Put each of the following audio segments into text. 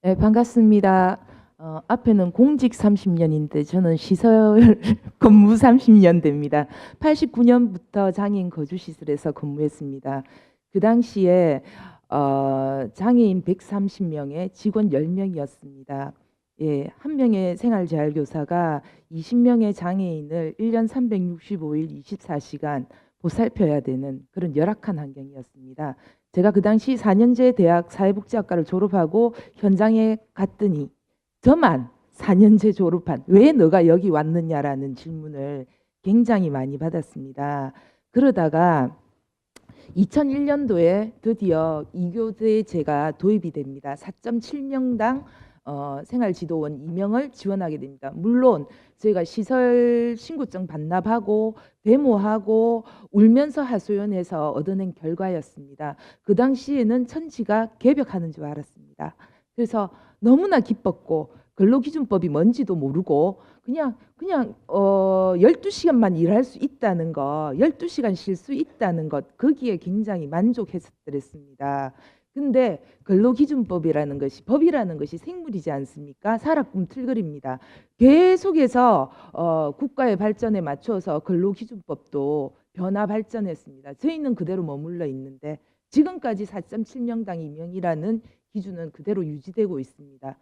네, 반갑습니다. 앞에는 공직 30년인데 저는 시설 근무 30년 됩니다. 89년부터 장애인 거주시설에서 근무했습니다. 그 당시에 장애인 130명에 직원 10명이었습니다. 예, 한 명의 생활재활교사가 20명의 장애인을 1년 365일 24시간 보살펴야 되는 그런 열악한 환경이었습니다. 제가 그 당시 4년제 대학 사회복지학과를 졸업하고 현장에 갔더니 저만 4년제 졸업한 왜 너가 여기 왔느냐라는 질문을 굉장히 많이 받았습니다. 그러다가 2001년도에 드디어 2교대제가 도입이 됩니다. 4.7명당 생활지도원 2명을 지원하게 됩니다. 물론 저희가 시설 신고증 반납하고 데모하고 울면서 하소연해서 얻어낸 결과였습니다. 그 당시에는 천지가 개벽하는 줄 알았습니다. 그래서 너무나 기뻤고 근로기준법이 뭔지도 모르고 그냥 12시간만 일할 수 있다는 거, 12시간 쉴 수 있다는 것, 거기에 굉장히 만족했었습니다. 근데 근로기준법이라는 것이, 법이라는 것이 생물이지 않습니까? 살아꿈틀거립니다. 계속해서 국가의 발전에 맞춰서 근로기준법도 변화 발전했습니다. 저희는 그대로 머물러 있는데 지금까지 4.7명당 2명이라는 기준은 그대로 유지되고 있습니다.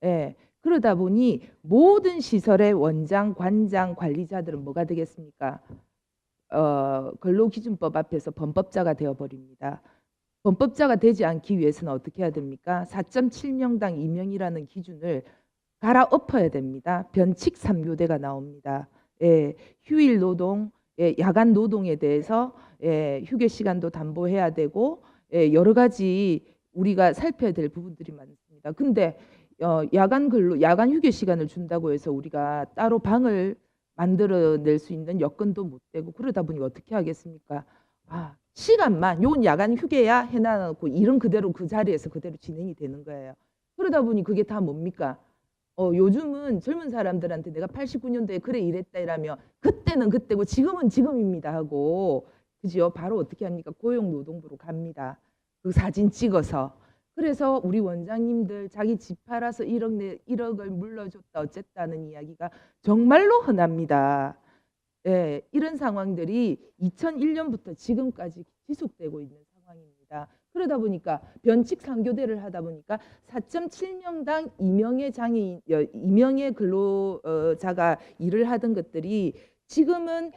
예. 그러다 보니 모든 시설의 원장, 관장, 관리자들은 뭐가 되겠습니까? 근로기준법 앞에서 범법자가 되어버립니다. 범법자가 되지 않기 위해서는 어떻게 해야 됩니까? 4.7명당 2명이라는 기준을 갈아엎어야 됩니다. 변칙 3교대가 나옵니다. 예, 휴일 노동, 예, 야간 노동에 대해서 예, 휴게 시간도 담보해야 되고 예, 여러 가지 우리가 살펴야 될 부분들이 많습니다. 근데 야간 휴게 시간을 준다고 해서 우리가 따로 방을 만들어낼 수 있는 여건도 못 되고 그러다 보니 어떻게 하겠습니까? 시간만 요 야간 휴게야 해놔놓고 일은 그대로 그 자리에서 그대로 진행이 되는 거예요. 그러다 보니 그게 다 뭡니까? 요즘은 젊은 사람들한테 내가 89년도에 그래 일했다 이라며 그때는 그때고 지금은 지금입니다 하고 그죠? 바로 어떻게 합니까? 고용노동부로 갑니다. 그 사진 찍어서. 그래서 우리 원장님들 자기 집 팔아서 1억을 물러줬다 어쨌다는 이야기가 정말로 흔합니다. 예, 이런 상황들이 2001년부터 지금까지 지속되고 있는 상황입니다. 그러다 보니까 변칙 3교대를 하다 보니까 4.7명당 2명의 장애인, 2명의 근로자가 일을 하던 것들이 지금은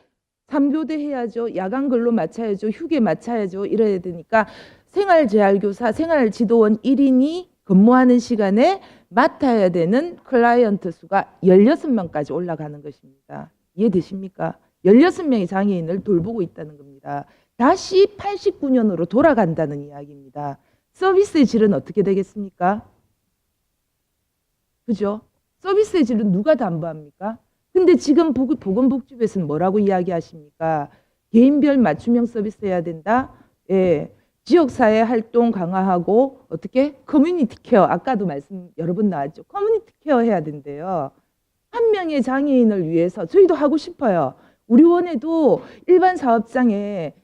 3교대 해야죠. 야간 근로 맞춰야죠. 휴게 맞춰야죠. 이래야 되니까 생활재활교사, 생활지도원 1인이 근무하는 시간에 맡아야 되는 클라이언트 수가 16명까지 올라가는 것입니다. 이해되십니까? 16명의 장애인을 돌보고 있다는 겁니다. 다시 89년으로 돌아간다는 이야기입니다. 서비스의 질은 어떻게 되겠습니까? 그죠? 서비스의 질은 누가 담보합니까? 근데 지금 보건복지부에서는 뭐라고 이야기하십니까? 개인별 맞춤형 서비스 해야 된다. 예. 지역사회 활동 강화하고 어떻게? 커뮤니티 케어. 아까도 말씀 여러 번 나왔죠. 커뮤니티 케어 해야 된대요. 한 명의 장애인을 위해서 저희도 하고 싶어요. 우리 원에도 일반 사업장에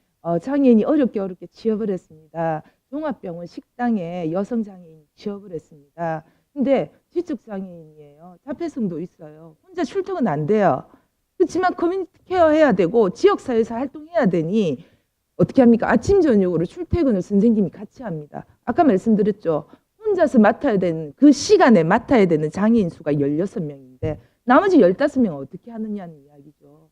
장애인이 어렵게 취업을 했습니다. 종합병원 식당에 여성 장애인이 취업을 했습니다. 근데 지적 장애인이에요. 자폐성도 있어요. 혼자 출퇴근 안 돼요. 그렇지만 커뮤니티 케어 해야 되고 지역사회에서 활동해야 되니 어떻게 합니까? 아침 저녁으로 출퇴근을 선생님이 같이 합니다. 아까 말씀드렸죠. 혼자서 맡아야 되는 그 시간에 맡아야 되는 장애인 수가 16명인데 나머지 15명은 어떻게 하느냐는 이야기죠.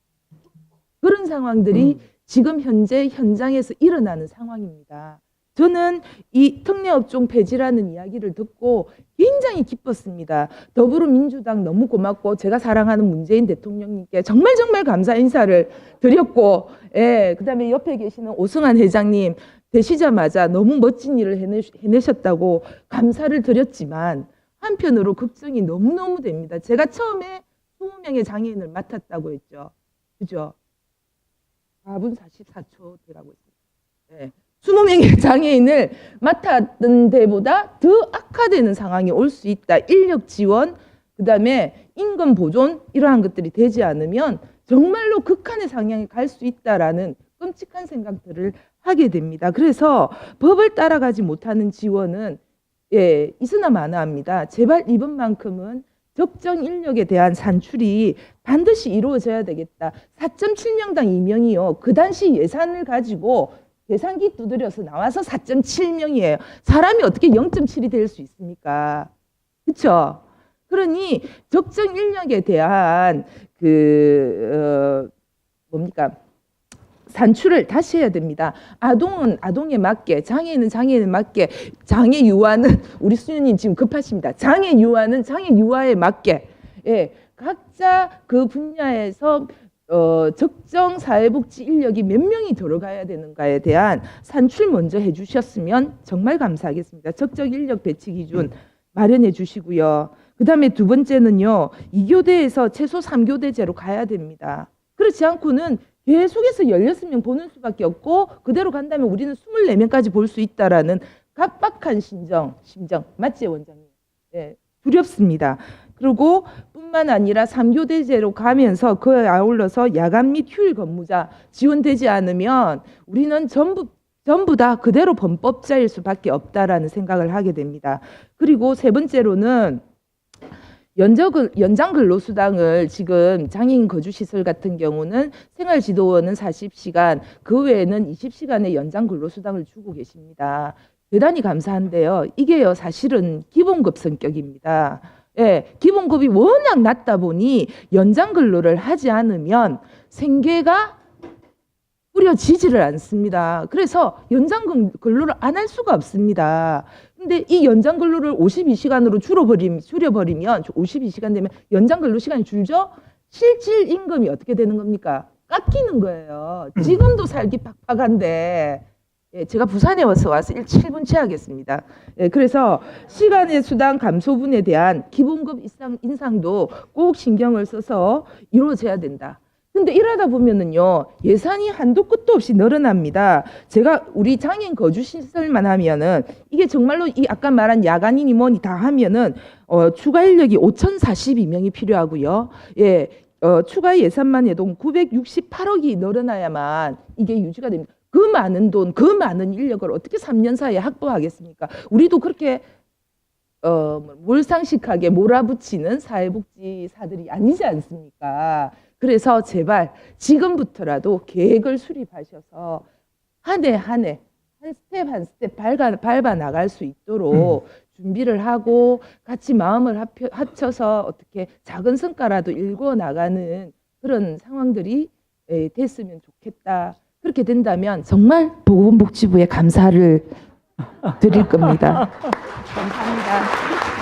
그런 상황들이 지금 현재 현장에서 일어나는 상황입니다. 저는 이 특례업종 폐지라는 이야기를 듣고 굉장히 기뻤습니다. 더불어민주당 너무 고맙고 제가 사랑하는 문재인 대통령님께 정말 감사 인사를 드렸고 그다음에 옆에 계시는 오승환 회장님 되시자마자 너무 멋진 일을 해내셨다고 감사를 드렸지만 한편으로 걱정이 너무너무 됩니다. 제가 처음에 20명의 장애인을 맡았다고 했죠. 그죠? 4분 44초 되라고 했습니다. 20명의 장애인을 맡았던 데보다 더 악화되는 상황이 올 수 있다. 인력 지원, 그다음에 임금 보존 이러한 것들이 되지 않으면 정말로 극한의 상향에 갈 수 있다라는 끔찍한 생각들을 하게 됩니다. 그래서 법을 따라가지 못하는 지원은 예, 있으나 마나합니다. 제발 이번만큼은 적정 인력에 대한 산출이 반드시 이루어져야 되겠다. 4.7명당 2명이요. 그 당시 예산을 가지고 계산기 두드려서 나와서 4.7명이에요. 사람이 어떻게 0.7이 될 수 있습니까? 그렇죠? 그러니 적정 인력에 대한 뭡니까? 산출을 다시 해야 됩니다. 아동은 아동에 맞게, 장애인은 장애인에 맞게, 장애 유아는 우리 수녀님 지금 급하십니다. 장애 유아는 장애 유아에 맞게, 예, 각자 그 분야에서 적정 사회복지 인력이 몇 명이 들어가야 되는가에 대한 산출 먼저 해주셨으면 정말 감사하겠습니다. 적정 인력 배치 기준 마련해 주시고요. 그 다음에 두 번째는요, 2교대에서 최소 3교대제로 가야 됩니다. 그렇지 않고는 계속해서 16명 보는 수밖에 없고 그대로 간다면 우리는 24명까지 볼 수 있다라는 각박한 심정 맞지 원장님? 예, 두렵습니다. 그리고 뿐만 아니라 3교대제로 가면서 그에 아울러서 야간 및 휴일 근무자 지원되지 않으면 우리는 전부 다 그대로 범법자일 수밖에 없다라는 생각을 하게 됩니다. 그리고 세 번째로는 연장 근로수당을 지금 장애인 거주시설 같은 경우는 생활지도원은 40시간, 그 외에는 20시간의 연장 근로수당을 주고 계십니다. 대단히 감사한데요. 이게요, 사실은 기본급 성격입니다. 예, 기본급이 워낙 낮다 보니 연장 근로를 하지 않으면 생계가 꾸려지지를 않습니다. 그래서 연장 근로를 안 할 수가 없습니다. 근데 이 연장 근로를 52시간으로 줄여버리면 52시간 되면 연장 근로 시간이 줄죠? 실질 임금이 어떻게 되는 겁니까? 깎이는 거예요. 지금도 살기 팍팍한데 예, 제가 부산에 와서 7분 취하겠습니다. 예, 그래서 시간의 수당 감소분에 대한 기본급 인상도 꼭 신경을 써서 이루어져야 된다. 근데 이러다 보면은요, 예산이 한도 끝도 없이 늘어납니다. 제가 우리 장애인 거주시설만 하면은 이게 정말로 이 아까 말한 야간이니 뭐니 다 하면은 추가 인력이 5,042명이 필요하고요. 예, 추가 예산만 해도 968억이 늘어나야만 이게 유지가 됩니다. 그 많은 돈, 그 많은 인력을 어떻게 3년 사이에 확보하겠습니까? 우리도 그렇게 몰상식하게 몰아붙이는 사회복지사들이 아니지 않습니까? 그래서 제발 지금부터라도 계획을 수립하셔서 한 해 한 해, 한 스텝 한 스텝 밟아 나갈 수 있도록 준비를 하고 같이 마음을 합쳐서 어떻게 작은 성과라도 일궈 나가는 그런 상황들이 됐으면 좋겠다. 그렇게 된다면 정말 보건복지부에 감사를 드릴 겁니다. 감사합니다.